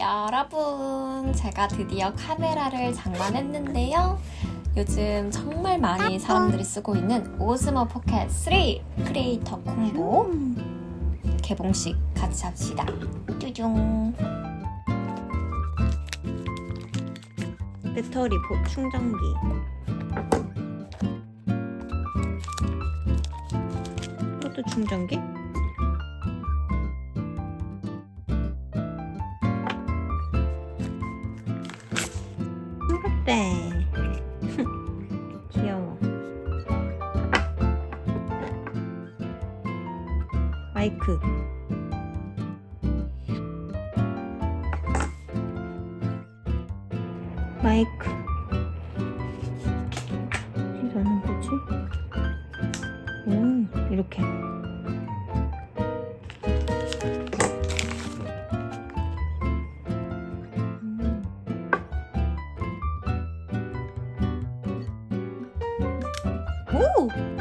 여러분, 제가 드디어 카메라를 장만했는데요. 요즘 정말 많이 사람들이 쓰고 있는 오즈모 포켓 3 크리에이터 콤보 개봉식 같이 합시다. 뚜둥. 배터리 충전기, 이것도 충전기? 네. 귀여워. 마이크. 마이크. 이거는 뭐지? 이렇게. 오!